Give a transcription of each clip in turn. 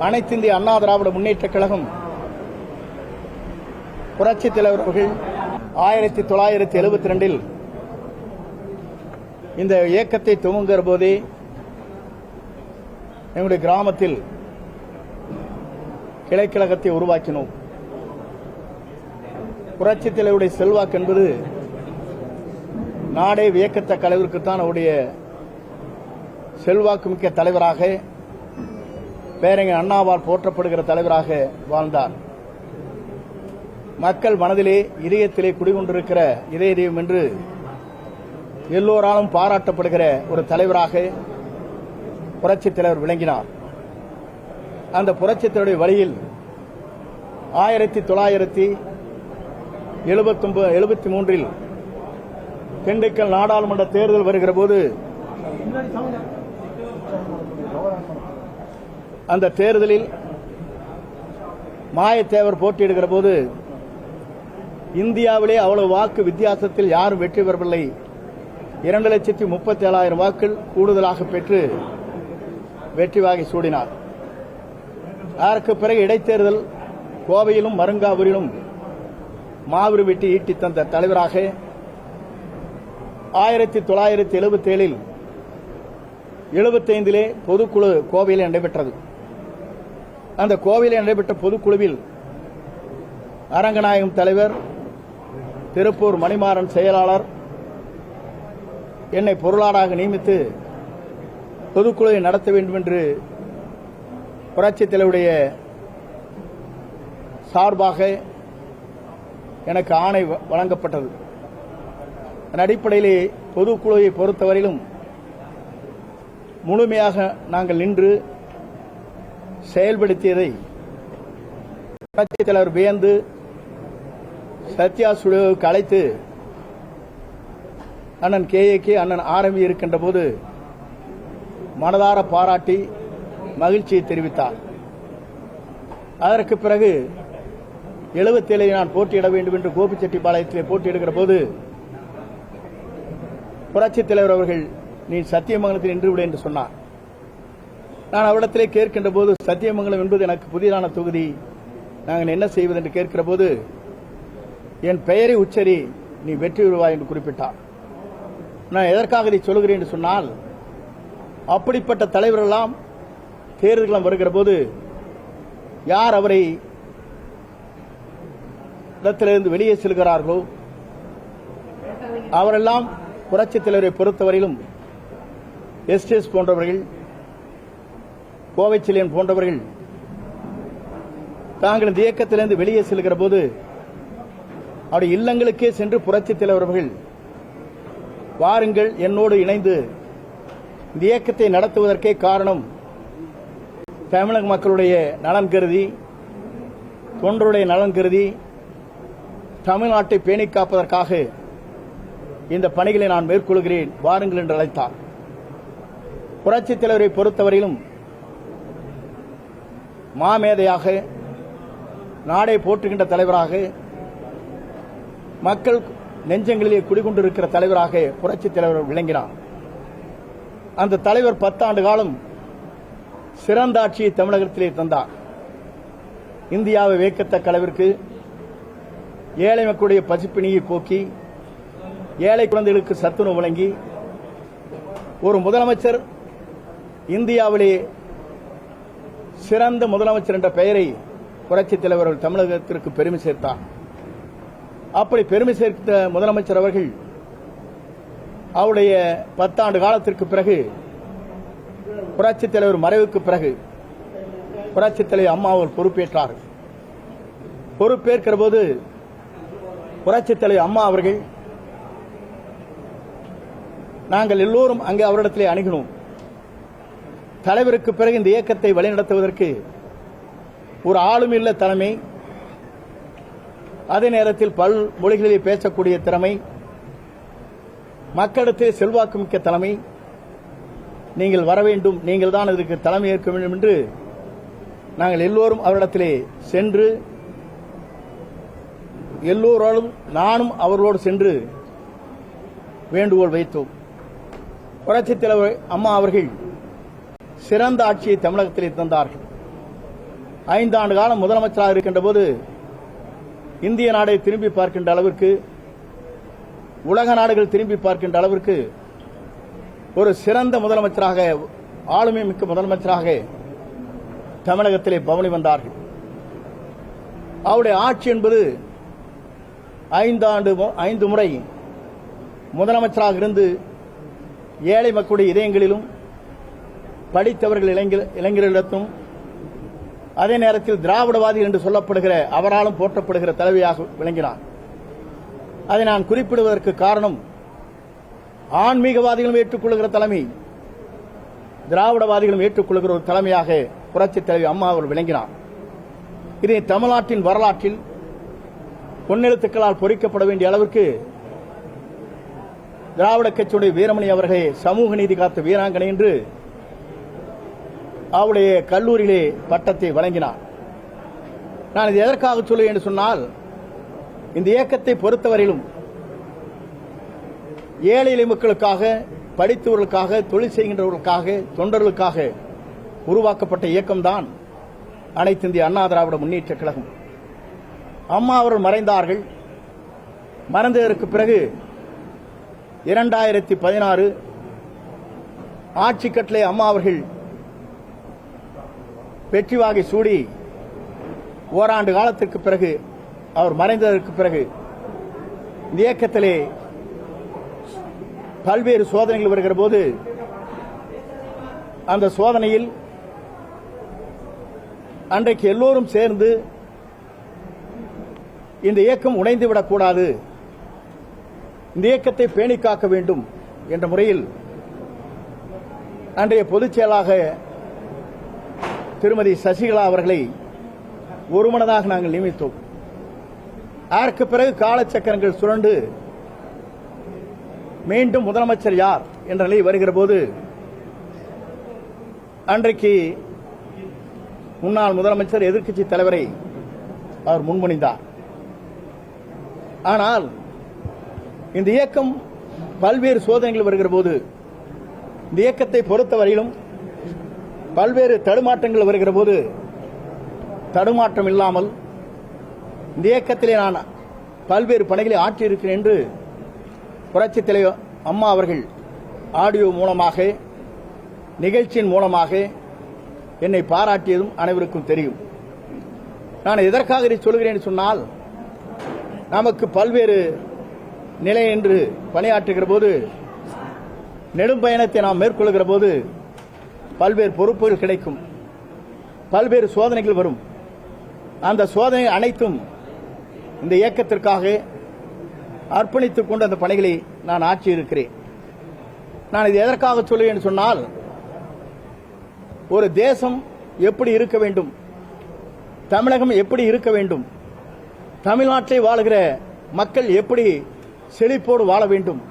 அனைத்து இந்திய அண்ணா திராவிட முன்னேற்றக் கழகம் புரட்சித் தலைவர் அவர்கள் 1972 இந்த இயக்கத்தை துவங்குகிற போதே எங்களுடைய கிராமத்தில் கிளைக்கழகத்தை உருவாக்கினோம். புரட்சித் தலைவருடைய செல்வாக்கு என்பது நாடே வியக்கத்தக்க அளவிற்குத்தான் அவருடைய செல்வாக்கு மிக்க தலைவராக, பேரறிஞர் அண்ணாவால் போற்றப்படுகிற தலைவராக வாழ்ந்தார். மக்கள் மனதிலே இதயத்திலே குடிகொண்டிருக்கிற இதய தெய்வம் என்று எல்லோராலும் பாராட்டப்படுகிற ஒரு தலைவராக புரட்சித் தலைவர் விளங்கினார். அந்த புரட்சித் தலைவருடைய வழியில் 1973 திண்டுக்கல் நாடாளுமன்ற தேர்தல் வருகிற போது அந்த தேர்தலில் மாயத்தேவர் போட்டியிடுகிற போது இந்தியாவிலே அவ்வளவு வாக்கு வித்தியாசத்தில் யாரும் வெற்றி பெறவில்லை. 2,37,000 வாக்குகள் கூடுதலாக பெற்று வெற்றி வாகை சூடினார். அதற்கு பிறகு இடைத்தேர்தல் கோவையிலும் மருங்காவூரிலும் மாபெரும் வெற்றி ஈட்டி தந்த தலைவராக 1977 75 பொதுக்குழு கோவையில் நடைபெற்றது. அந்த கோவையில் நடைபெற்ற பொதுக்குழுவில் அரங்கநாயகம் தலைவர், திருப்பூர் மணிமாறன் செயலாளர் என்னை பொருளாளராக நியமித்து பொதுக்குழுவை நடத்த வேண்டும் என்று புரட்சித் தலைவருடைய சார்பாக எனக்கு ஆணை வழங்கப்பட்டது. அதன் அடிப்படையிலே பொதுக்குழுவை பொறுத்தவரையிலும் முழுமையாக நாங்கள் நின்று செயல்படுத்தியதை புரட்சித் தலைவர் வியந்து சத்யா ஸ்டுடியோவுக்கு அழைத்து அண்ணன் KAK அண்ணன் ஆரம்பி இருக்கின்ற போது மனதார பாராட்டி மகிழ்ச்சியை தெரிவித்தார். அதற்கு பிறகு 77 நான் போட்டியிட வேண்டும் என்று கோபிச்செட்டிப்பாளையத்திலே போட்டியிடுகிற போது புரட்சித் தலைவர் அவர்கள் நீ சத்தியமங்கலத்தில் நின்று விடு என்று சொன்னார். நான் அவரிடத்திலே கேட்கின்ற போது சத்தியமங்கலம் என்பது எனக்கு புதிதான தொகுதி, நாங்கள் என்ன செய்வது என்று கேட்கிற போது என் பெயரை உச்சரி, நீ வெற்றி பெறுவாய் என்று குறிப்பிட்டார். நான் எதற்காக இதை சொல்கிறேன் என்று சொன்னால், அப்படிப்பட்ட தலைவர்களெல்லாம் தேர்தல்களம் வருகிற போது யார் அவரை இடத்திலிருந்து வெளியே செல்கிறார்களோ அவரெல்லாம் புரட்சித் தலைவரை பொறுத்தவரையிலும் எஸ்டிஎஸ் போன்றவர்கள், கோவைச்செழியன் போன்றவர்கள் தாங்கள் இந்த இயக்கத்திலிருந்து வெளியே செல்கிற போது அவருடைய இல்லங்களுக்கே சென்று புரட்சித் தலைவர் அவர்கள் வாருங்கள் என்னோடு இணைந்து இந்த இயக்கத்தை நடத்துவதற்கே காரணம் தமிழக மக்களுடைய நலன் கருதி, தொண்டருடைய நலன் கருதி, தமிழ்நாட்டை பேணிக் காப்பதற்காக இந்த பணிகளை நான் மேற்கொள்கிறேன், வாருங்கள் என்று அழைத்தார். புரட்சித் தலைவரை பொறுத்தவரையிலும் மாமேதையாக, நாடை போற்றுகின்ற தலைவராக, மக்கள் நெஞ்சங்களிலே குடிகொண்டிருக்கிற தலைவராக புரட்சித் தலைவர் விளங்கினார். அந்த தலைவர் 10 ஆண்டு காலம் சிறந்த ஆட்சியை தமிழகத்திலே தந்தார். இந்தியாவை வியக்கத்தக்க அளவிற்கு ஏழை மக்களுடைய பசிப்பிணியை போக்கி, ஏழை குழந்தைகளுக்கு சத்துணவு வழங்கி, ஒரு முதலமைச்சர் இந்தியாவிலே சிறந்த முதலமைச்சர் என்ற பெயரை புரட்சித் தலைவர் தமிழகத்திற்கு பெருமை சேர்த்தார். அப்படி பெருமை சேர்த்த முதலமைச்சர் அவர்கள் அவருடைய 10 ஆண்டு காலத்திற்கு பிறகு, புரட்சித் தலைவர் மறைவுக்கு பிறகு புரட்சித் தலைவர் அம்மா அவர் பொறுப்பேற்றார். பொறுப்பேற்கிற போது புரட்சித் தலைவர் அம்மா அவர்கள் நாங்கள் எல்லோரும் அங்கே அவரிடத்திலே அணுகினோம். தலைவருக்கு பிறகு இந்த இயக்கத்தை வழிநடத்துவதற்கு ஒரு ஆளுமில்ல தலைமை, அதே நேரத்தில் பல் மொழிகளில் பேசக்கூடிய திறமை, மக்களிடத்தில் செல்வாக்கு மிக்க தலைமை, நீங்கள் வர வேண்டும், நீங்கள் தான் இதற்கு தலைமை ஏற்க வேண்டும் என்று நாங்கள் எல்லோரும் அவரிடத்திலே சென்று, எல்லோராலும் நானும் அவர்களோடு சென்று வேண்டுகோள் வைத்தோம். புரட்சித் தலைவர் அம்மா அவர்கள் சிறந்த ஆட்சியை தமிழகத்திலே தந்தார்கள். 5 ஆண்டு காலம் முதலமைச்சராக இருக்கின்ற போது இந்திய நாடை திரும்பி பார்க்கின்ற அளவிற்கு, உலக நாடுகள் திரும்பி பார்க்கின்ற அளவிற்கு ஒரு சிறந்த முதலமைச்சராக, ஆளுமை மிக்க முதலமைச்சராக தமிழகத்திலே பவனி வந்தார்கள். அவருடைய ஆட்சி என்பது 5 முறை முதலமைச்சராக இருந்து ஏழை மக்களுடைய இதயங்களிலும், படித்தவர்கள் இளைஞர்களிடத்தும், அதே நேரத்தில் திராவிடவாதி என்று சொல்லப்படுகிற அவராலும் போற்றப்படுகிற தலைவியாக விளங்கினார். அதை நான் குறிப்பிடுவதற்கு காரணம், ஆன்மீகவாதிகளும் ஏற்றுக்கொள்கிற தலைமை, திராவிடவாதிகளும் ஏற்றுக்கொள்கிற ஒரு தலைமையாக புரட்சித் தலைவி அம்மா அவர் விளங்கினார். இதை தமிழ்நாட்டின் வரலாற்றில் பொன்னெழுத்துக்களால் பொறிக்கப்பட வேண்டிய அளவிற்கு திராவிட கட்சியுடைய வீரமணி அவர்களே சமூக நீதி காத்த வீராங்கனை என்று அவருடைய கல்லூரியிலே பட்டத்தை வழங்கினார். நான் இது எதற்காக சொல்லுவேன் என்று சொன்னால், இந்த இயக்கத்தை பொறுத்தவரையிலும் ஏழை எளிய மக்களுக்காக, படித்தவர்களுக்காக, தொழில் செய்கின்றவர்களுக்காக, தொண்டர்களுக்காக உருவாக்கப்பட்ட இயக்கம்தான் அனைத்து இந்திய அண்ணா திராவிட முன்னேற்ற கழகம். அம்மா அவர்கள் மறைந்தார்கள். மறைந்ததற்கு பிறகு 2016 ஆட்சி கட்டளை அம்மா அவர்கள் வெற்றி வாகை சூடி ஓராண்டு காலத்திற்கு பிறகு, அவர் மறைந்ததற்கு பிறகு இந்த இயக்கத்திலே பல்வேறு சோதனைகள் வருகிற போது, அந்த சோதனையில் அன்றைக்கு எல்லோரும் சேர்ந்து இந்த இயக்கம் உடைந்துவிடக்கூடாது, இந்த இயக்கத்தை பேணி காக்க வேண்டும் என்ற முறையில் அன்றைய பொதுச் செயலாளராக திருமதி சசிகலா அவர்களை ஒருமனதாக நாங்கள் நியமித்தோம். அதற்கு பிறகு காலச்சக்கரங்கள் சுழண்டு மீண்டும் முதலமைச்சர் யார் என்ற நிலை வருகிற போது, அன்றைக்கு முன்னாள் முதலமைச்சர் எதிர்க்கட்சி தலைவரை அவர் முன்மொழிந்தார். ஆனால் இந்த இயக்கம் பல்வேறு சோதனைகள் வருகிற போது, இந்த இயக்கத்தை பொறுத்தவரையிலும் பல்வேறு தடுமாற்றங்கள் வருகிற போது, தடுமாற்றம் இல்லாமல் இந்த இயக்கத்திலே நான் பல்வேறு பணிகளை ஆற்றியிருக்கிறேன் என்று புரட்சித் தலைவர் அம்மா அவர்கள் ஆடியோ மூலமாக, நிகழ்ச்சியின் மூலமாக என்னை பாராட்டியதும் அனைவருக்கும் தெரியும். நான் எதற்காக இதை சொல்கிறேன் சொன்னால், நமக்கு பல்வேறு நிலை என்று பணியாற்றுகிற போது, நெடும் பயணத்தை நாம் மேற்கொள்கிற போது பல்வேறு பொறுப்புகள் கிடைக்கும், பல்வேறு சோதனைகள் வரும். அந்த சோதனை அனைத்தும் இந்த இயக்கத்திற்காக அர்ப்பணித்துக் கொண்டு அந்த பணிகளை நான் ஆற்றியிருக்கிறேன். நான் இது எதற்காக சொல்லுவேன் சொன்னால், ஒரு தேசம் எப்படி இருக்க வேண்டும், தமிழகம் எப்படி இருக்க வேண்டும், தமிழ்நாட்டில் வாழுகிற மக்கள் எப்படி செழிப்போடு வாழ வேண்டும்,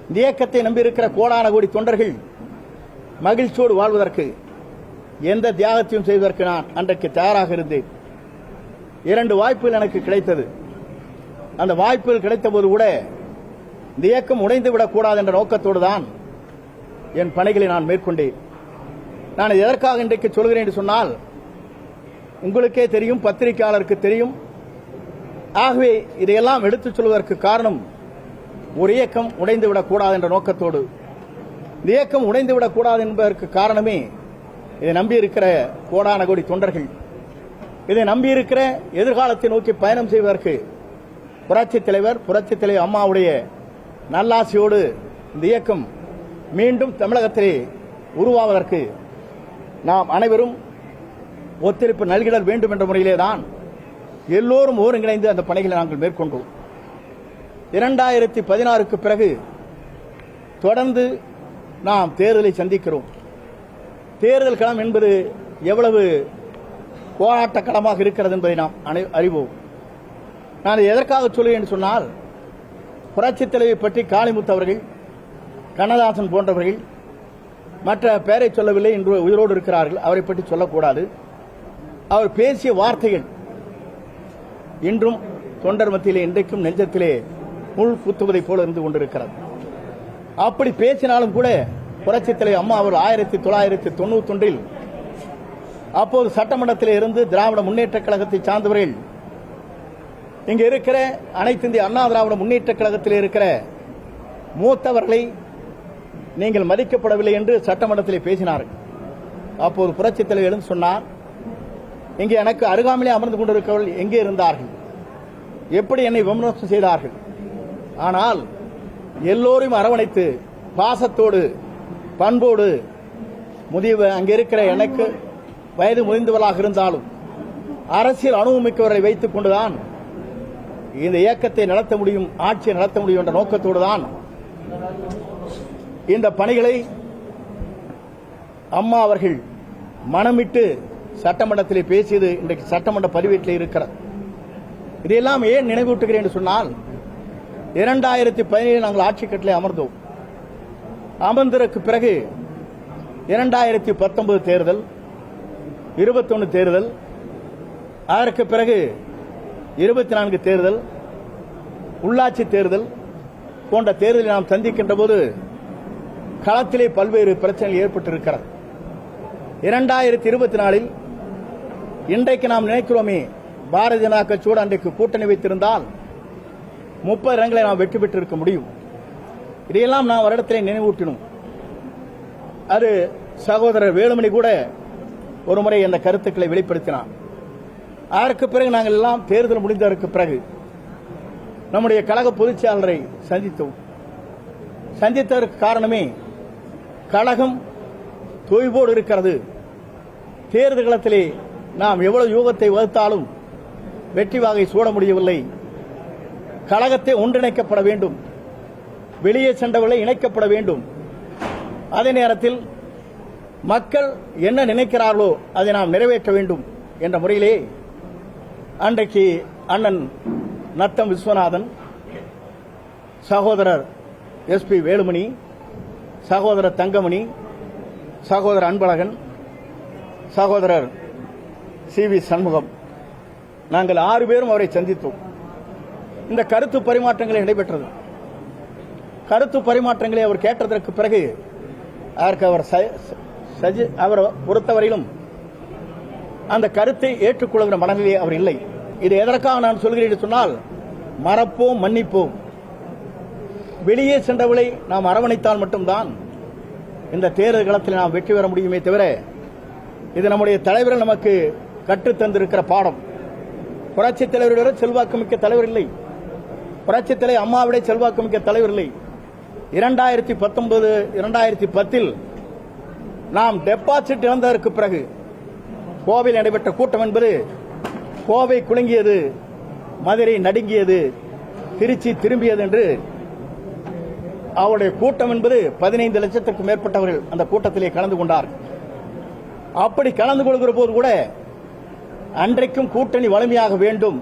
இந்த இயக்கத்தை நம்பியிருக்கிற கோடான கோடி தொண்டர்கள் மகிழ்ச்சியோடு வாழ்வதற்கு, எந்த தியாகத்தையும் செய்வதற்கு நான் அன்றைக்கு தயாராக இருந்தேன். 2 வாய்ப்புகள் எனக்கு கிடைத்தது. அந்த வாய்ப்புகள் கிடைத்த போது கூட இந்த இயக்கம் உடைந்துவிடக்கூடாது என்ற நோக்கத்தோடு தான் என் பணிகளை நான் மேற்கொண்டேன். நான் எதற்காக இன்றைக்கு சொல்கிறேன் என்று சொன்னால், உங்களுக்கே தெரியும், பத்திரிகையாளருக்கு தெரியும். ஆகவே இதையெல்லாம் எடுத்துச் சொல்வதற்கு காரணம், ஒரு இயக்கம் உடைந்துவிடக்கூடாது என்ற நோக்கத்தோடு. இந்த இயக்கம் உடைந்துவிடக்கூடாது என்பதற்கு காரணமே, இதை நம்பியிருக்கிற கோடான கோடி தொண்டர்கள், இதை நம்பியிருக்கிற எதிர்காலத்தை நோக்கி பயணம் செய்வதற்கு புரட்சித் தலைவர் அம்மாவுடைய நல்லாசியோடு இந்த இயக்கம் மீண்டும் தமிழகத்திலே உருவாவதற்கு நாம் அனைவரும் ஒத்துழைப்பு நல்கிடல் வேண்டும் என்ற முறையிலேதான் எல்லோரும் ஒருங்கிணைந்து அந்த பணிகளை நாங்கள் மேற்கொண்டோம். 2016க்கு பிறகு தொடர்ந்து நாம் தேர்தலை சந்திக்கிறோம். தேர்தல் களம் என்பது எவ்வளவு போராட்ட களமாக இருக்கிறது என்பதை நாம் அறிவோம். நான் எதற்காக சொல்லுவேன் என்று சொன்னால், புரட்சித் தலைவை பற்றி காளிமுத்து அவர்கள், கண்ணதாசன் போன்றவர்கள், மற்ற பெயரை சொல்லவில்லை, இன்று உயிரோடு இருக்கிறார்கள், அவரை பற்றி சொல்லக்கூடாது. அவர் பேசிய வார்த்தைகள் இன்றும் தொண்டர் மத்தியிலே, இன்றைக்கும் நெஞ்சத்திலே முள் குத்துவதை போல இருந்து கொண்டிருக்கிறது. அப்படி பேசினாலும் கூட புரட்சித் தலைவர் அம்மா அவர் 1991 அப்போது சட்டமன்றத்தில் இருந்து திராவிட முன்னேற்ற கழகத்தை சார்ந்தவர்கள் இங்க இருக்கிற அனைத்து இந்திய அண்ணா திராவிட முன்னேற்ற கழகத்தில் இருக்கிற மூத்தவர்களை நீங்கள் மதிக்கப்படவில்லை என்று சட்டமன்றத்தில் பேசினார்கள். அப்போது புரட்சித் தலைவர் எழுந்து சொன்னார், இங்கே எனக்கு அருகாமையிலே அமர்ந்து கொண்டிருக்கிறவர்கள் எங்கே இருந்தார்கள், எப்படி என்னை விமர்சனம் செய்தார்கள். ஆனால் எல்லோரையும் அரவணைத்து பாசத்தோடு பண்போடு அங்கே இருக்கிற எனக்கு வயது முதிர்ந்தவர்களாக இருந்தாலும் அரசியல் அனுபவமிக்கவர்களை வைத்துக் கொண்டுதான் இந்த இயக்கத்தை நடத்த முடியும், ஆட்சியை நடத்த முடியும் என்ற நோக்கத்தோடு தான் இந்த பணிகளை அம்மா அவர்கள் மனமிட்டு சட்டமன்றத்திலே பேசியது இன்றைக்கு சட்டமன்ற பதிவேட்டில் இருக்கிறது. இதையெல்லாம் ஏன் நினைவூட்டுகிறேன் என்று சொன்னால், 2017 நாங்கள் ஆட்சி கட்டிலே அமர்ந்தோம். அமர்ந்ததற்கு பிறகு 2019 தேர்தல், 21 தேர்தல், அதற்கு பிறகு 24 தேர்தல், உள்ளாட்சி தேர்தல் போன்ற தேர்தலை நாம் சந்திக்கின்ற போது களத்திலே பல்வேறு பிரச்சனைகள் ஏற்பட்டிருக்கிறது. 2024 இன்றைக்கு நாம் நினைக்கிறோமே, பாரதிய ஜனதா கட்சியோடு அன்றைக்கு கூட்டணி வைத்திருந்தால் 30 இடங்களை நாம் வெற்றி பெற்றிருக்க முடியும். இதையெல்லாம் நாம் வருடத்திலே நினைவூட்டினோம். அது சகோதரர் வேலுமணி கூட ஒரு முறை அந்த கருத்துக்களை வெளிப்படுத்தினார். அதற்கு பிறகு நாங்கள் எல்லாம் தேர்தல் முடிந்ததற்கு பிறகு நம்முடைய கழக பொதுச் செயலாளரை சந்தித்தோம். சந்தித்ததற்கு காரணமே, கழகம் தொய்வோடு இருக்கிறது. தேர்தல் களத்திலே நாம் எவ்வளவு யூகத்தை வகுத்தாலும் வெற்றி வாகை சூட முடியவில்லை. கழகத்தை ஒன்றிணைக்கப்பட வேண்டும், வெளியே சென்றவர்களை இணைக்கப்பட வேண்டும். அதே நேரத்தில் மக்கள் என்ன நினைக்கிறார்களோ அதை நாம் நிறைவேற்ற வேண்டும் என்ற முறையிலே அன்றைக்கு அண்ணன் நத்தம் விஸ்வநாதன், சகோதரர் SP வேலுமணி, சகோதரர் தங்கமணி, சகோதரர் அன்பழகன், சகோதரர் CV சண்முகம், நாங்கள் 6 பேரும் அவரை சந்தித்தோம். இந்த கருத்து பரிமாற்றங்களை நடைபெற்றது. கருத்து பரிமாற்றங்களை அவர் கேட்டதற்கு பிறகு அதற்கு அவர் பொறுத்தவரையிலும் அந்த கருத்தை ஏற்றுக்கொள்கிற மனநிலையே அவர் இல்லை. இது எதற்காக நான் சொல்கிறேன் சொன்னால், மறப்போம், மன்னிப்போம். வெளியே சென்றவளை நாம் அரவணைத்தால் மட்டும்தான் இந்த தேர்தல் களத்தில் நாம் வெற்றி பெற முடியுமே தவிர, இது நம்முடைய தலைவர்கள் நமக்கு கற்றுத்தந்திருக்கிற பாடம். புரட்சித் தலைவரோட செல்வாக்குமிக்க தலைவர் இல்லை, புரட்சித் தலைவர் அம்மாவிட செல்வாக்குமிக்க தலைவர் இல்லை. 2019, 2010 நாம் டெபாசிட் இழந்ததற்கு பிறகு கோவையில் நடைபெற்ற கூட்டம் என்பது, கோவை குலுங்கியது, மதுரை நடுங்கியது, திருச்சி திரும்பியது என்று அவருடைய கூட்டம் என்பது 15 லட்சத்திற்கும் மேற்பட்டவர்கள் அந்த கூட்டத்திலே கலந்து கொண்டார். அப்படி கலந்து கொள்கிற போது கூட அன்றைக்கும் கூட்டணி வலிமையாக வேண்டும்,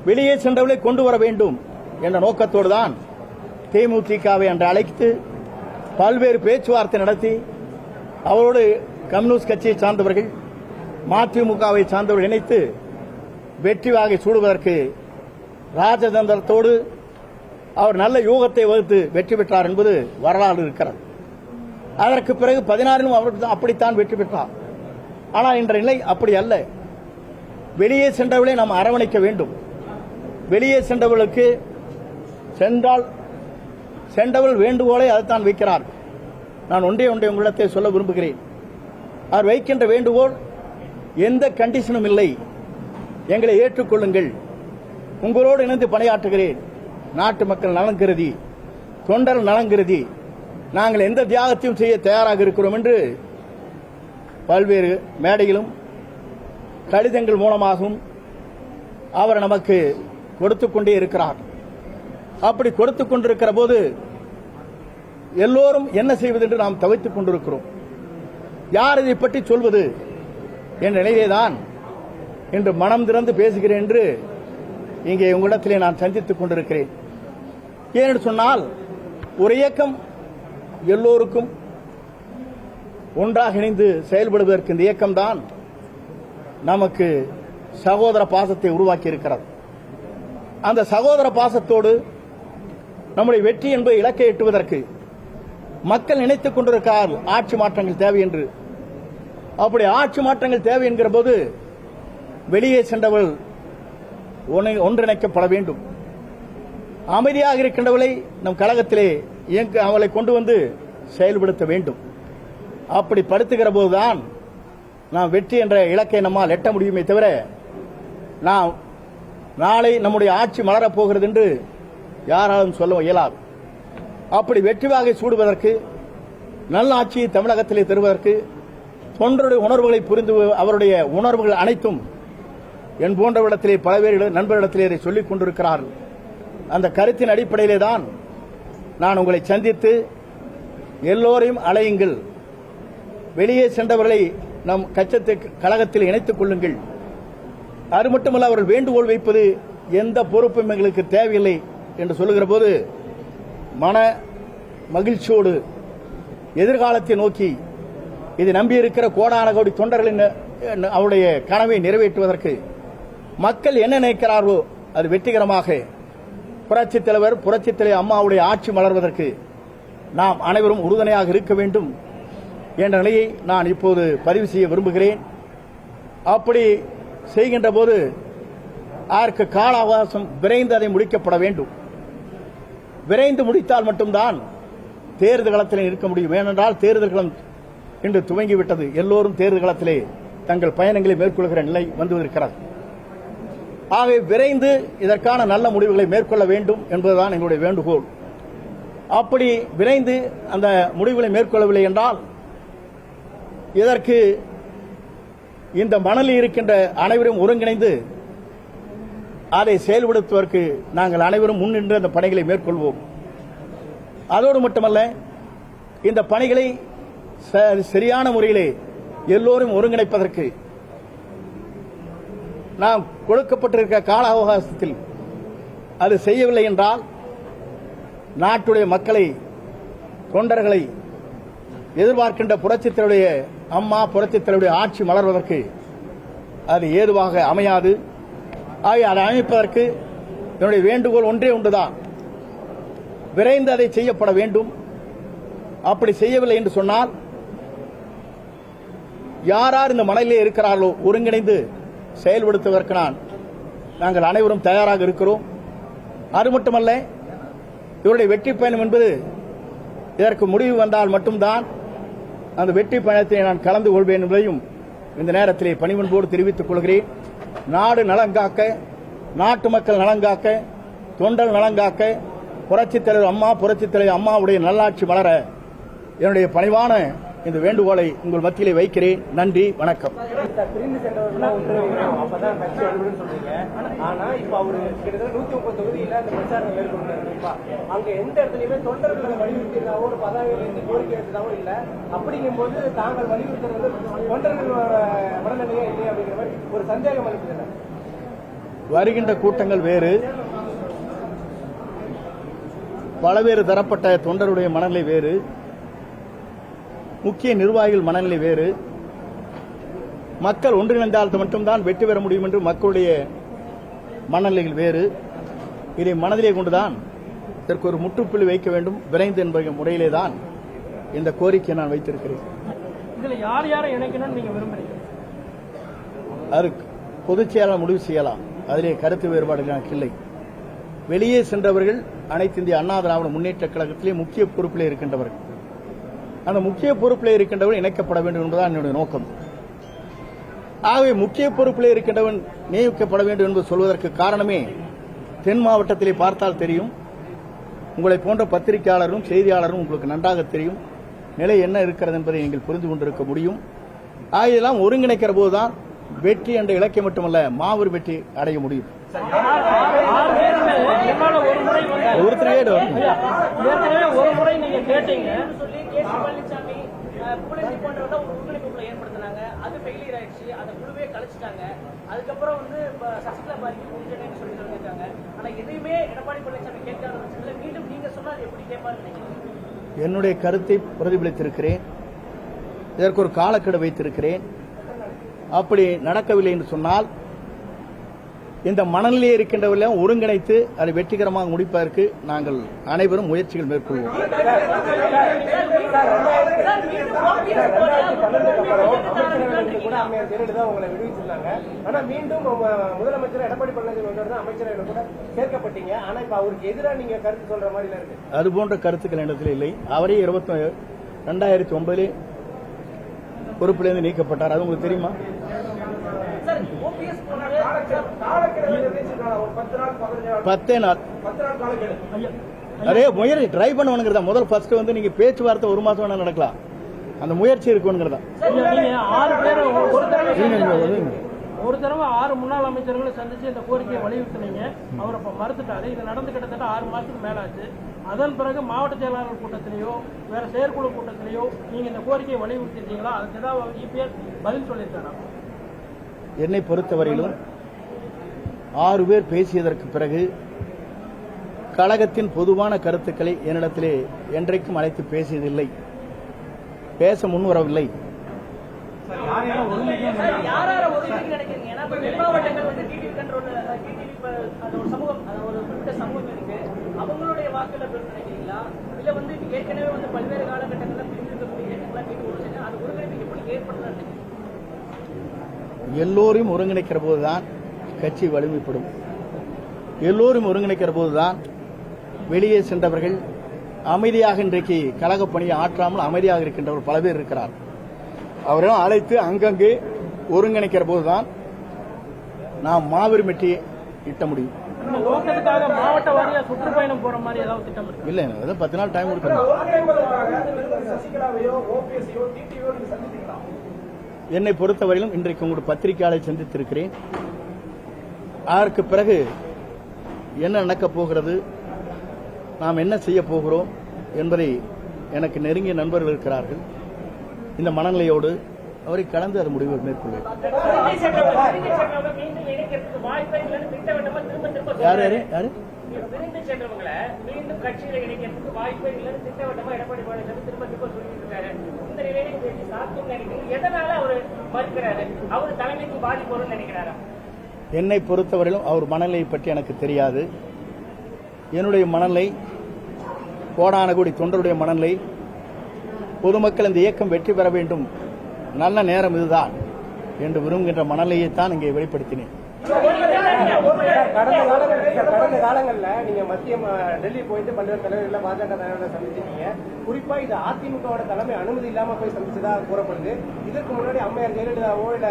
வெளியே சென்றவர்களை கொண்டு வர வேண்டும் என்ற நோக்கத்தோடு தான் தேமுதிகவை அன்று அழைத்து பல்வேறு பேச்சுவார்த்தை நடத்தி அவரோடு கம்யூனிஸ்ட் கட்சியை சார்ந்தவர்கள், மதிமுகவை சார்ந்தவர்கள் இணைத்து வெற்றி வாகை சூடுவதற்கு ராஜதந்திரத்தோடு அவர் நல்ல யூகத்தை வகுத்து வெற்றி பெற்றார் என்பது வரலாறு இருக்கிறது. அதற்கு பிறகு 16 அவர் அப்படித்தான் வெற்றி பெற்றார். ஆனால் இன்ற நிலை அப்படி அல்ல. வெளியே சென்றவர்களை நாம் அரவணைக்க வேண்டும். வெளியே சென்றவர்களுக்கு சென்றவர்கள் வேண்டுகோளை அதைத்தான் வைக்கிறார். நான் ஒன்றே உங்களிடத்தை சொல்ல விரும்புகிறேன். அவர் வைக்கின்ற வேண்டுகோள் எந்த கண்டிஷனும் இல்லை, எங்களை ஏற்றுக்கொள்ளுங்கள், உங்களோடு இணைந்து பணியாற்றுகிறேன், நாட்டு மக்கள் நலன் கருதி, தொண்டர் நலன் கருதி நாங்கள் எந்த தியாகத்தையும் செய்ய தயாராக இருக்கிறோம் என்று பல்வேறு மேடையிலும் கடிதங்கள் மூலமாகவும் அவர் நமக்கு கொடுத்துக் கொண்டே இருக்கிறார். அப்படி கொடுத்துக் கொண்டிருக்கிற போது எல்லோரும் என்ன செய்வது என்று நாம் தவித்துக் கொண்டிருக்கிறோம். யார் இதை பற்றி சொல்வது என்ற நிலையிலேதான் இன்று மனம் திறந்து பேசுகிறேன் என்று இங்கே உங்களிடத்திலே நான் சந்தித்துக் கொண்டிருக்கிறேன். ஏனென்று சொன்னால், ஒரு இயக்கம் எல்லோருக்கும் ஒன்றாக இணைந்து செயல்படுவதற்கு இந்த இயக்கம்தான் நமக்கு சகோதர பாசத்தை உருவாக்கி இருக்கிறது. அந்த சகோதர பாசத்தோடு நம்முடைய வெற்றி என்பதை இலக்கை எட்டுவதற்கு மக்கள் நினைத்துக் கொண்டிருக்கிறார்கள் ஆட்சி மாற்றங்கள் தேவை என்று. அப்படி ஆட்சி மாற்றங்கள் தேவை என்கிற போது வெளியே சென்றவர்கள் ஒன்றிணைக்கப்பட வேண்டும். அமைதியாக இருக்கின்றவர்களை நம் கழகத்திலே அவளை கொண்டு வந்து செயல்படுத்த வேண்டும். அப்படி படுத்துகிற போதுதான் நாம் வெற்றி என்ற இலக்கை நம்மால் எட்ட முடியுமே தவிர நாம் நாளை நம்முடைய ஆட்சி மலரப் போகிறது என்று யாராலும் சொல்ல இயலாது. அப்படி வெற்றி வாகை சூடுவதற்கு நல்ல ஆட்சியை தமிழகத்திலே தருவதற்கு தொண்டருடைய உணர்வுகளை புரிந்து அவருடைய உணர்வுகள் அனைத்தும் என் போன்றவரிடத்திலே பல பேர் நண்பரிடத்திலே இதை சொல்லிக் கொண்டிருக்கிறார்கள். அந்த கருத்தின் அடிப்படையிலே தான் நான் உங்களை சந்தித்து எல்லோரையும் அழையுங்கள், வெளியே சென்றவர்களை நம் கழகத்தில் இணைத்துக் கொள்ளுங்கள். அது மட்டுமல்ல, அவர்கள் வேண்டுகோள் வைப்பது எந்த பொறுப்பும் எங்களுக்கு தேவையில்லை என்று சொல்லுகிற போது மன மகிழ்ச்சியோடு எதிர்காலத்தை நோக்கி இது நம்பியிருக்கிற கோடான கோடி தொண்டர்களின் அவருடைய கனவை நிறைவேற்றுவதற்கு மக்கள் என்ன நினைக்கிறார்களோ அது வெற்றிகரமாக புரட்சித் தலைவர் அம்மாவுடைய ஆட்சி மலர்வதற்கு நாம் அனைவரும் உறுதுணையாக இருக்க வேண்டும் என்ற நிலையை நான் இப்போது பதிவு செய்ய விரும்புகிறேன். அப்படி செய்கின்ற போது அதற்கு கால அவகாசம் விரைந்து அதை முடிக்கப்பட வேண்டும். விரைந்து முடித்தால் மட்டும்தான் தேர்தல் களத்தில் இருக்க முடியும். ஏனென்றால் தேர்தல் களம் இன்று துவங்கிவிட்டது. எல்லோரும் தேர்தல் களத்திலே தங்கள் பயணங்களை மேற்கொள்கிற நிலை வந்துவிருக்கிறது. ஆகவே விரைந்து இதற்கான நல்ல முடிவுகளை மேற்கொள்ள வேண்டும் என்பதுதான் எங்களுடைய வேண்டுகோள். அப்படி விரைந்து அந்த முடிவுகளை மேற்கொள்ளவில்லை என்றால் இதற்கு இந்த மணலில் இருக்கின்ற அனைவரும் ஒருங்கிணைந்து அதை செயல்படுத்துவதற்கு நாங்கள் அனைவரும் முன்னின்று அந்த பணிகளை மேற்கொள்வோம். அதோடு மட்டுமல்ல, இந்த பணிகளை சரியான முறையிலே எல்லோரும் ஒருங்கிணைப்பதற்கு நாம் கொடுக்கப்பட்டிருக்கிற கால அவகாசத்தில் அது செய்யவில்லை என்றால் நாட்டுடைய மக்களை தொண்டர்களை எதிர்பார்க்கின்ற புரட்சித்தலைவருடைய அம்மா புரட்சித்தலைவருடைய ஆட்சி மலர்வதற்கு அது ஏதுவாக அமையாது. அதை அமைப்பதற்கு என்னுடைய வேண்டுகோள் ஒன்றே ஒன்றுதான், விரைந்து அதை செய்யப்பட வேண்டும். அப்படி செய்யவில்லை என்று சொன்னால் யார் இந்த மணலிலே இருக்கிறார்களோ ஒருங்கிணைந்து செயல்படுத்துவதற்கு நாங்கள் அனைவரும் தயாராக இருக்கிறோம். அது மட்டுமல்ல, இவருடைய வெற்றி பயணம் என்பது இதற்கு முடிவு வந்தால் மட்டும்தான் அந்த வெற்றி பயணத்தை நான் கலந்து கொள்வேன் என்பதையும் இந்த நேரத்திலே பணிவன்போடு தெரிவித்துக் கொள்கிறேன். நாடு நலங்காக்க, நாட்டு மக்கள் நலங்காக்க, தொண்டர் நலங்காக்க, புரட்சித் தலைவர் அம்மாவுடைய நல்லாட்சி மலர என்னுடைய பணிவான இந்த வேண்டுகோளை உங்கள் மத்தியிலே வைக்கிறேன். நன்றி, வணக்கம். வருகின்ற கூட்டங்கள் வேறு, பலவேறு தரப்பட்ட தொண்டருடைய மனநிலை வேறு, முக்கிய நிர்வாகிகள் மனநிலை வேறு. மக்கள் ஒன்றிணைந்தால் மட்டும்தான் வெற்றி பெற முடியும் என்று மக்களுடைய மனநிலைகள் வேறு. இதை மனதிலே கொண்டுதான் இதற்கு ஒரு முற்றுப்புள்ளி வைக்க வேண்டும் விரைந்து என்பது முறையிலே தான் இந்த கோரிக்கையை நான் வைத்திருக்கிறேன். அது பொதுச் செயலாளர் முடிவு செய்யலாம், அதிலே கருத்து வேறுபாடுகள் எனக்கு இல்லை. வெளியே சென்றவர்கள் அனைத்து இந்திய அண்ணா திராவிட முன்னேற்ற கழகத்திலே முக்கிய பொறுப்பிலே இருக்கின்றவர்கள். அந்த முக்கிய பொறுப்பிலே இருக்கின்றவன் இணைக்கப்பட வேண்டும் என்பதுதான் என்னுடைய நோக்கம். ஆகவே முக்கிய பொறுப்பிலே இருக்கின்றவன் நியமிக்கப்பட வேண்டும் என்று சொல்வதற்கு காரணமே, தென் மாவட்டத்திலே பார்த்தால் தெரியும், உங்களை போன்ற பத்திரிகையாளரும் செய்தியாளரும் உங்களுக்கு நன்றாக தெரியும் நிலை என்ன இருக்கிறது என்பதை நீங்கள் புரிந்து கொண்டிருக்க முடியும். ஆகையெல்லாம் ஒருங்கிணைக்கிற போதுதான் வெற்றி என்ற இலக்கை மட்டுமல்ல மாபெரும் வெற்றி அடைய முடியும். என்னுடைய கருத்தை பிரதிபலித்திருக்கிறேன். இதற்கு ஒரு காலக்கெடு வைத்திருக்கிறேன். அப்படி நடக்கவில்லை என்று சொன்னால் இந்த மனநிலையில் இருக்கின்றவர்களையும் ஒருங்கிணைத்து அதை வெற்றிகரமாக முடிப்பதற்கு நாங்கள் அனைவரும் முயற்சிகள் மேற்கொள்வோம். முதலமைச்சர் எடப்பாடி பழனிசாமி அமைச்சரவையில கூட சேர்க்கப்பட்டீங்க. ஆனா இப்ப அவருக்கு எதிராக நீங்க கருத்து சொல்ற மாதிரி இருக்கு. அது போன்ற கருத்துக்கள் இடத்துல இல்லை. அவரே 2009 பொறுப்பிலிருந்து நீக்கப்பட்டார். அது உங்களுக்கு தெரியுமா? பத்தே நாள் அதே முயற்சி ட்ரை பண்ணுவானுங்கிறதா. முதல் ஃபர்ஸ்ட் வந்து நீங்க பேச்சுவார்த்தை 1 மாசம் வேணா நடக்கலாம். அந்த முயற்சி இருக்குங்கிறதா. ஒரு தடவை 6 முன்னாள் அமைச்சர்களை சந்திச்சு இந்த கோரிக்கையை வலியுறுத்தினீங்க. அவர் அப்ப மறுத்துட்டாரு. இது நடந்து கிட்டத்தட்ட 6 மாசத்துக்கு மேலாச்சு. அதன் பிறகு மாவட்ட செயலாளர் கூட்டத்திலேயோ வேற செயற்குழு கூட்டத்திலேயோ நீங்க இந்த கோரிக்கையை வலியுறுத்திட்டீங்களா? அதுக்கு ஏதாவது EPS பதில் சொல்லியிருக்காரா? என்னை பொறுத்தவரையிலும் 6 பேர் பேசியதற்கு பிறகு கழகத்தின் பொதுவான கருத்துக்களை என்னிடத்திலே என்றைக்கும் அழைத்து பேசியதில்லை, பேச முன்வரவில்லை. எல்லோரையும் ஒருங்கிணைக்கிற போதுதான் கட்சி வலிமைப்படும். எல்லோரும் ஒருங்கிணைக்கிற போதுதான் வெளியே சென்றவர்கள் அமைதியாக இன்றைக்கு கழக பணியை ஆற்றாமல் அமைதியாக இருக்கின்றவர் பல பேர் இருக்கிறார். அவரெல்லாம் அழைத்து அங்கங்கே ஒருங்கிணைக்கிற போதுதான் நாம் மாபெரும் வெற்றியை ஈட்ட முடியும். மாவட்ட வாரியா சுற்றுப்பயணம் போற மாதிரி ஏதாவது திட்டம் இல்ல, 10 நாள் டைம் கொடுக்கணும். என்னை பொறுத்தவரையிலும் இன்றைக்கு உங்களுடைய பத்திரிகையாளரை சந்தித்திருக்கிறேன். அதற்கு பிறகு என்ன நடக்கப் போகிறது, நாம் என்ன செய்ய போகிறோம் என்பதை எனக்கு நெருங்கிய நண்பர்கள் இருக்கிறார்கள். இந்த மனநிலையோடு அவரை கலந்து அது முடிவு மேற்கொள்வேன். யாரு யாரு யாரு என்னை பொறுத்தவரையிலும் அவர் மனநிலையை பற்றி எனக்கு தெரியாது. என்னுடைய மனநிலை, கோடான கோடி தொண்டருடைய மனநிலை, பொதுமக்கள் இந்த இயக்கம் வெற்றி பெற வேண்டும், நல்ல நேரம் இதுதான் என்று விரும்புகின்ற மனநிலையைத்தான் இங்கே வெளிப்படுத்தினேன். கடந்த காலங்கள்ல நீங்க மத்திய டெல்லி போயிட்டு பல்வேறு தலைவர்கள் பாஜக தலைவர்களை சந்திச்சிருக்கீங்க. குறிப்பா இது அதிமுகவோட தலைமை அனுமதி இல்லாம போய் சந்திச்சதா கூறப்படுது. இதற்கு முன்னாடி அம்மையார் ஜெயலலிதாவோ இல்ல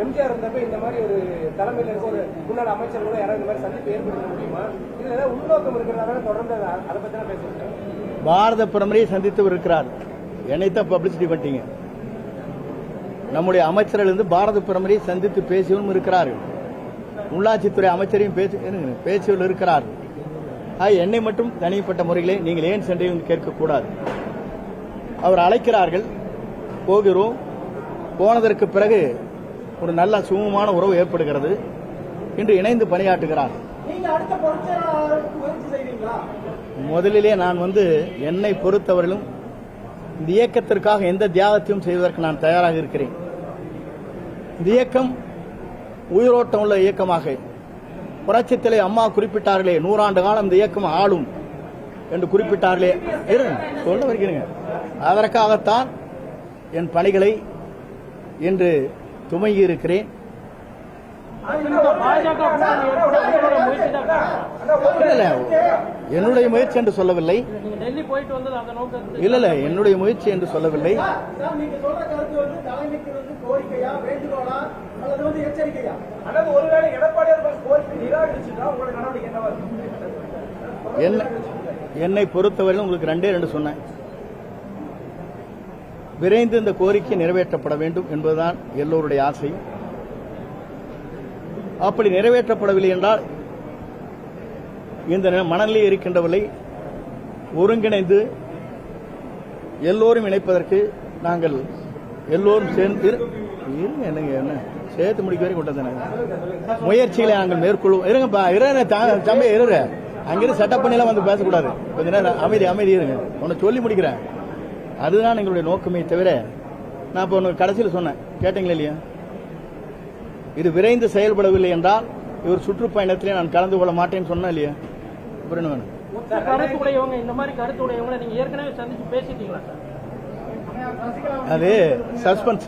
எம்ஜிஆர் இருந்தப்ப இந்த மாதிரி ஒரு தலைமையில இருக்க ஒரு முன்னாள் அமைச்சர் கூட யாராவது இந்த மாதிரி சந்திப்பு ஏற்படுத்த முடியுமா? இதுல ஏதாவது உள்நோக்கம் இருக்கிறதால தொடர்ந்து அதை பத்தி தான் பேசிருக்கேன். பாரத பிரதமரை சந்தித்து இருக்கிறார். என்னைத்தான் பப்ளிசிட்டி பண்ணிட்டீங்க. நம்முடைய அமைச்சர்கள் இருந்து பாரத பிரதமரை சந்தித்து பேசியவரும் இருக்கிறார்கள். உள்ளாட்சித்துறை அமைச்சரையும் பேச்சுகள் இருக்கிறார். என்னை மட்டும் தனிப்பட்ட முறையிலே நீங்கள் ஏன் சென்றீர்கள் கேட்கக்கூடாது. அவர் அழைக்கிறார்கள், போகிறோம். போனதற்கு பிறகு ஒரு நல்ல சுமூகமான உறவு ஏற்படுகிறது. இன்று இணைந்து பணியாற்றுகிறார். முதலிலே நான் என்னை பொறுத்தவரையிலும் இந்த இயக்கத்திற்காக எந்த தியாகத்தையும் செய்வதற்கு நான் தயாராக இருக்கிறேன். இந்த இயக்கம் உயிரோட்டம் உள்ள இயக்கமாக, புரட்சித்தலை அம்மா குறிப்பிட்டார்களே, 100 ஆண்டு காலம் இந்த இயக்கம் ஆளும் என்று குறிப்பிட்டார்களே, சொல்ல வருகிறேங்க. அதற்காகத்தான் என் பணிகளை இன்று துவங்கி இருக்கிறேன். என்னுடைய முயற்சி என்று சொல்லவில்லை. இல்ல, என்னுடைய முயற்சி என்று சொல்லவில்லை. என்னை பொறுத்தவரையில் உங்களுக்கு 2 சொன்னேன். விரைந்து இந்த கோரிக்கை நிறைவேற்றப்பட வேண்டும் என்பதுதான் எல்லோருடைய ஆசை. அப்படி நிறைவேற்றப்படவில்லை என்றால் இந்த மனநிலையில் இருக்கின்றவர்களை ஒருங்கிணைந்து எல்லோரும் இணைப்பதற்கு நாங்கள் எல்லோரும் சேர்ந்து என்ன சேர்த்து முடிக்க வரை கொண்டது முயற்சிகளை நாங்கள் மேற்கொள்வோம். தம்பி இருங்க, அங்கிருந்து செட்டப் பண்ணிலாம் வந்து பேசக்கூடாது. கொஞ்ச நேரம் அமைதி இருங்க. உன்னை சொல்லி முடிக்கிறேன். அதுதான் எங்களுடைய நோக்கமே தவிர, நான் இப்போ கடைசியில் சொன்னேன், கேட்டீங்களா இல்லையா? இது விரைந்து செயல்படவில்லை என்றால் இவர் சுற்றுப்பயணத்திலே நான் கலந்து கொள்ள மாட்டேன்னு சொன்னா இல்லையா? அப்புறம் என்ன வேணும்? கருத்து உடையவங்க, இந்த மாதிரி கருத்து உடையவங்களை நீங்க ஏற்கனவே சந்திச்சு பேசிட்டீங்களா சார்? அது சஸ்பென்ஸ்.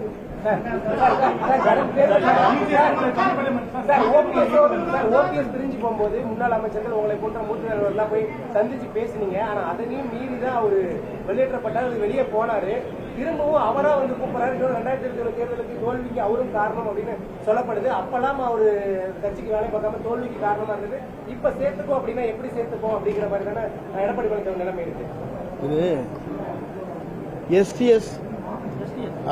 ஓபிஎஸ் பிரிஞ்சு போகும்போது முன்னாள் அமைச்சர்கள் உங்களை போன்ற மூத்த தலைவர்கள் போய் சந்திச்சு பேசுனீங்க. ஆனா அதையும் மீறி தான் அவரு வெளியேற்றப்பட்டார், வெளியே போனாரு. திரும்பவும் அவரா வந்து கூப்பிடுறாரு. 2020 தேர்தலுக்கு தோல்விக்கு அவரும் காரணம் அப்படின்னு சொல்லப்படுது. அப்பெல்லாம் அவரு கட்சிக்கு வேலை பார்க்காம தோல்விக்கு காரணமா இருந்தது. இப்ப சேர்த்துக்கோ அப்படின்னா எப்படி சேர்த்துக்கோ அப்படிங்கிற மாதிரி தானே எடப்பாடி பழனிசாமி நிலைமை இருக்கு. இது எஸ்டிஎஸ்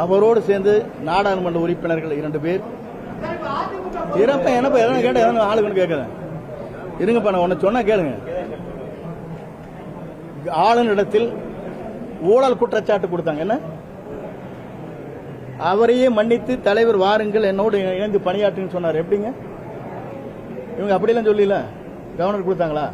அவரோடு சேர்ந்து நாடாளுமன்ற உறுப்பினர்கள் 2 பேர் என்னப்பா எதனா கேட்ட எதனா ஆளுங்கன்னு கேட்குறேன். இருங்கப்பா, நான் ஒன்னு சொன்னா கேளுங்க. ஆளுநரிடத்தில் ஊழல் குற்றச்சாட்டு கொடுத்தாங்க. என்ன அவரையே மன்னித்து தலைவர் வாருங்கள் என்னோடு இணைந்து பணியாற்றுன்னு சொன்னார். எப்படிங்க இவங்க அப்படிலாம் சொல்லல? கவர்னர் கொடுத்தாங்களா?